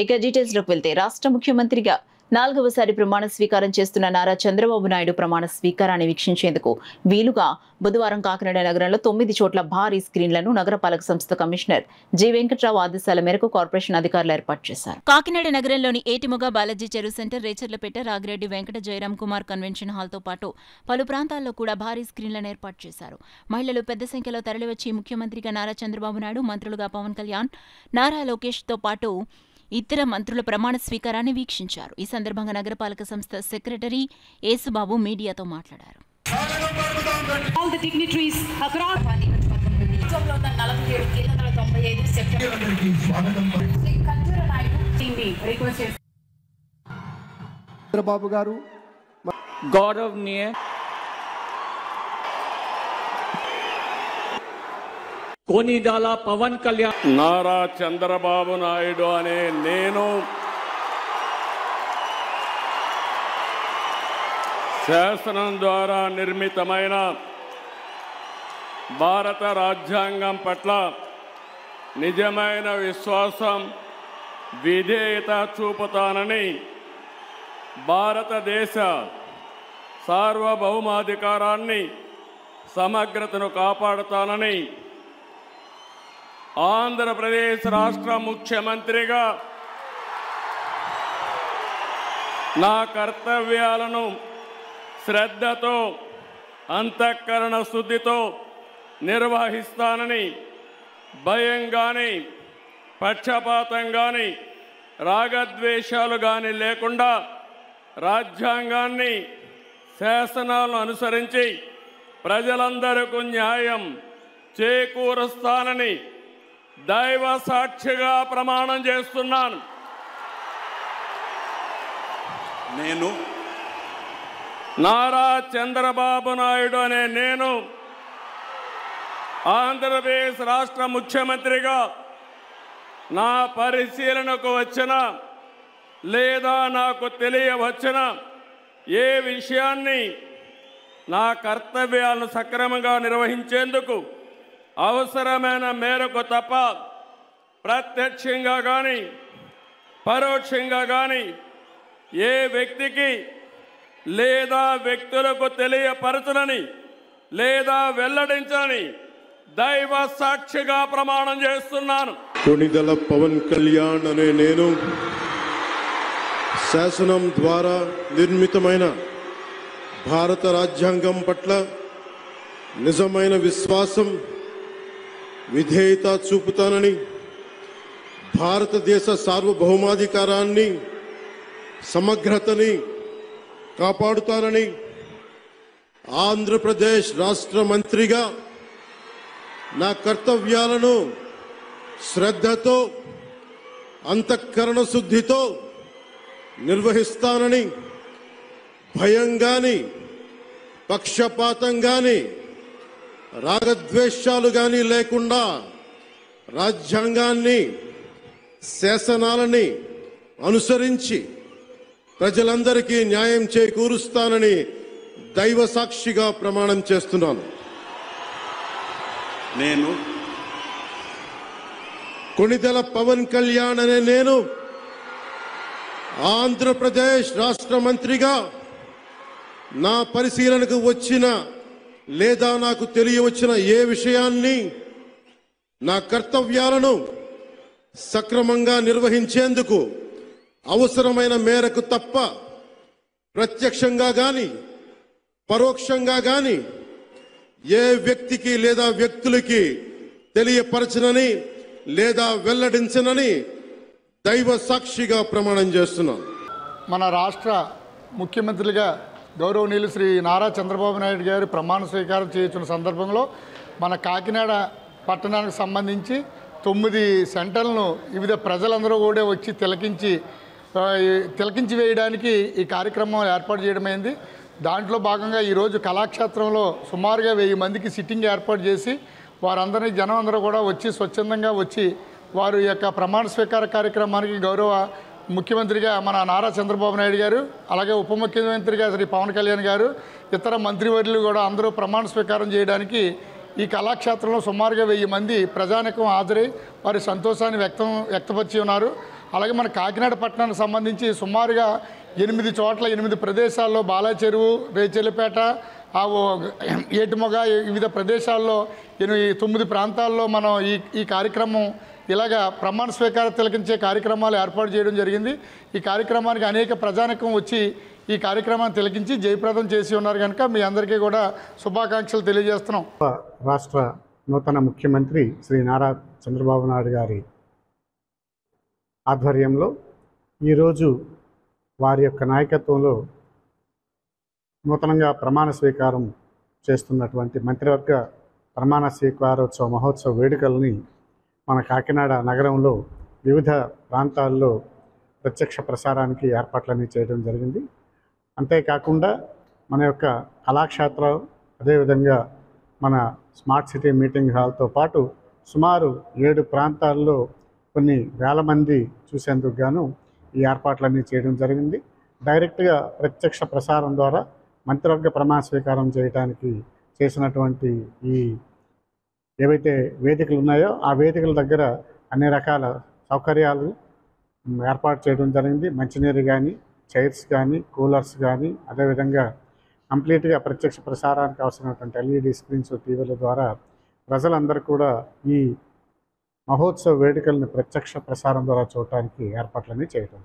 ఇక డీటెయిల్స్ లోకి వెళ్తే రాష్ట్ర ముఖ్యమంత్రిగా 4వసారి ప్రమాణ స్వీకారం చేస్తున్న నారా చంద్రబాబు నాయుడు ప్రమాణ స్వీకారాన్ని వీక్షించేందుకు వీలుగా బుధవారం కాకినాడ నగరంలో 9 చోట్ల భారీ స్క్రీన్లను నగరపాలక సంస్థ కమిషనర్ జి వెంకట్రావు ఆదేశాల మేరకు కార్పొరేషన్ అధికారులు ఏర్పాటు చేశారు. కాకినాడ నగరంలోని ఏటిమొగ బాలాజీ చెరువు సెంటర్, రేచర్లపేట, రాగిరెడ్డి వెంకట జయరాం కుమార్ కన్వెన్షన్ హాల్తో పాటు పలు ప్రాంతాల్లో కూడా భారీ స్క్రీన్లను ఏర్పాటు చేశారు. మహిళలు పెద్ద సంఖ్యలో తరలివచ్చి ముఖ్యమంత్రిగా నారా చంద్రబాబు నాయుడు, మంత్రులుగా పవన్ కళ్యాణ్, నారా లోకేష్తో పాటు ఇతర మంత్రుల ప్రమాణ స్వీకారాన్ని వీక్షించారు. ఈ సందర్భంగా నగరపాలక సంస్థ సెక్రటరీ యేసుబాబు మీడియాతో మాట్లాడారు. చంద్రబాబు గారు గౌరవనీయ కొనిదాల పవన్ కళ్యాణ్, నారా చంద్రబాబు నాయుడు అనే నేను శాసనం ద్వారా నిర్మితమైన భారత రాజ్యాంగం పట్ల నిజమైన విశ్వాసం, విధేయత చూపుతానని, భారతదేశ సార్వభౌమాధికారాన్ని, సమగ్రతను కాపాడుతానని, ఆంధ్రప్రదేశ్ రాష్ట్ర ముఖ్యమంత్రిగా నా కర్తవ్యాలను శ్రద్ధతో, అంతఃకరణ శుద్ధితో నిర్వహిస్తానని, భయం కానీ, పక్షపాతం కానీ, రాగద్వేషాలు కానీ లేకుండా రాజ్యాంగాన్ని, శాసనాలను అనుసరించి ప్రజలందరికీ న్యాయం చేకూరుస్తానని దైవ సాక్షిగా ప్రమాణం చేస్తున్నాను. నేను నారా చంద్రబాబు నాయుడు అనే నేను ఆంధ్రప్రదేశ్ రాష్ట్ర ముఖ్యమంత్రిగా నా పరిశీలనకు వచ్చిన లేదా నాకు తెలియవచ్చిన ఏ విషయాన్ని నా కర్తవ్యాలను సక్రమంగా నిర్వహించేందుకు అవసరమైన మేరకు తప్ప ప్రత్యక్షంగా కానీ పరోక్షంగా కానీ ఏ వ్యక్తికి లేదా వ్యక్తులకు తెలియపరచనని లేదా వెల్లడించని దైవ సాక్షిగా ప్రమాణం చేస్తున్నాను. కొనిదల పవన్ కళ్యాణ్ అనే నేను శాసనం ద్వారా నిర్మితమైన భారత రాజ్యాంగం పట్ల నిజమైన విశ్వాసం, విధేయత చూపుతానని, భారతదేశ సార్వభౌమాధికారాన్ని, సమగ్రతని కాపాడుతానని, ఆంధ్రప్రదేశ్ రాష్ట్ర మంత్రిగా నా కర్తవ్యాలను శ్రద్ధతో, అంతఃకరణ శుద్ధితో నిర్వహిస్తానని, భయం గాని, పక్షపాతం గాని, రాగద్వేషాలు గాని లేకుండా రాజ్యాంగాన్ని, శాసనాలని అనుసరించి ప్రజలందరికీ న్యాయం చేకూరుస్తానని దైవ సాక్షిగా ప్రమాణం చేస్తున్నాను. నేను కొనిదెల పవన్ కళ్యాణ్ అనే నేను ఆంధ్రప్రదేశ్ రాష్ట్ర మంత్రిగా నా పరిశీలనకు వచ్చిన లేదా నాకు తెలియవచ్చిన ఏ విషయాన్ని, నా కర్తవ్యాలను సక్రమంగా నిర్వహించేందుకు అవసరమైన మేరకు తప్ప ప్రత్యక్షంగా గాని పరోక్షంగా గాని ఏ వ్యక్తికి లేదా వ్యక్తులకి తెలియపరచనని లేదా వెల్లడించనని దైవ సాక్షిగా ప్రమాణం చేస్తున్నాను. మన రాష్ట్ర ముఖ్యమంత్రిగా గౌరవనీయులు శ్రీ నారా చంద్రబాబు నాయుడు గారు ప్రమాణ స్వీకారం చేస్తున్న సందర్భంలో మన కాకినాడ పట్టణానికి సంబంధించి 9 సెంటర్లను వివిధ ప్రజలందరూ కూడా వచ్చి తిలకించి వేయడానికి ఈ కార్యక్రమం ఏర్పాటు చేయడమైంది. దాంట్లో భాగంగా ఈరోజు కళాక్షేత్రంలో సుమారుగా 1000 మందికి సిట్టింగ్ ఏర్పాటు చేసి వారందరినీ జనం అందరూ కూడా వచ్చి స్వచ్ఛందంగా వచ్చి వారి యొక్క ప్రమాణ స్వీకార కార్యక్రమానికి గౌరవ ముఖ్యమంత్రిగా మన నారా చంద్రబాబు నాయుడు గారు, అలాగే ఉప ముఖ్యమంత్రిగా శ్రీ పవన్ కళ్యాణ్ గారు, ఇతర మంత్రివర్యులు కూడా అందరూ ప్రమాణ స్వీకారం చేయడానికి ఈ కళాక్షేత్రంలో సుమారుగా 1000 మంది ప్రజానికం హాజరై వారి సంతోషాన్ని వ్యక్తపరిచి ఉన్నారు. అలాగే మన కాకినాడ పట్టణానికి సంబంధించి సుమారుగా 8 చోట్ల 8 ప్రదేశాల్లో బాలాచెరువు, రేచెల్లిపేట, ఏటుమొగ వివిధ ప్రదేశాల్లో 9 ప్రాంతాల్లో మనం ఈ కార్యక్రమం ఇలాగా ప్రమాణ స్వీకారం తిలకించే కార్యక్రమాలు ఏర్పాటు చేయడం జరిగింది. ఈ కార్యక్రమానికి అనేక ప్రజానికం వచ్చి ఈ కార్యక్రమాన్ని తిలకించి జయప్రదం చేసి ఉన్నారు కనుక మీ అందరికీ కూడా శుభాకాంక్షలు తెలియజేస్తున్నాం. రాష్ట్ర నూతన ముఖ్యమంత్రి శ్రీ నారా చంద్రబాబు నాయుడు గారి ఆధ్వర్యంలో ఈరోజు వారి యొక్క నాయకత్వంలో నూతనంగా ప్రమాణ స్వీకారం చేస్తున్నటువంటి మంత్రివర్గ ప్రమాణ స్వీకారోత్సవ మహోత్సవ వేడుకల్ని మన కాకినాడ నగరంలో వివిధ ప్రాంతాల్లో ప్రత్యక్ష ప్రసారానికి ఏర్పాట్లన్నీ చేయడం జరిగింది. అంతేకాకుండా మన యొక్క కళాక్షేత్రం, అదేవిధంగా మన స్మార్ట్ సిటీ మీటింగ్ హాల్తో పాటు సుమారు 7 ప్రాంతాల్లో కొన్ని వేల మంది చూసేందుకు గాను ఈ ఏర్పాట్లన్నీ చేయడం జరిగింది. డైరెక్ట్గా ప్రత్యక్ష ప్రసారం ద్వారా మంత్రివర్గ ప్రమాణ స్వీకారం చేయడానికి చేసినటువంటి ఈ ఏవైతే వేదికలు ఉన్నాయో ఆ వేదికల దగ్గర అన్ని రకాల సౌకర్యాలు ఏర్పాటు చేయడం జరిగింది. మంచినీరు కానీ, చైర్స్ కానీ, కూలర్స్ కానీ, అదేవిధంగా కంప్లీట్గా ప్రత్యక్ష ప్రసారానికి అవసరమైనటువంటి LED స్క్రీన్స్, టీవీల ద్వారా ప్రజలందరూ కూడా ఈ మహోత్సవ వేడుకలను ప్రత్యక్ష ప్రసారం ద్వారా చూడటానికి ఏర్పాట్లన్నీ చేయడం.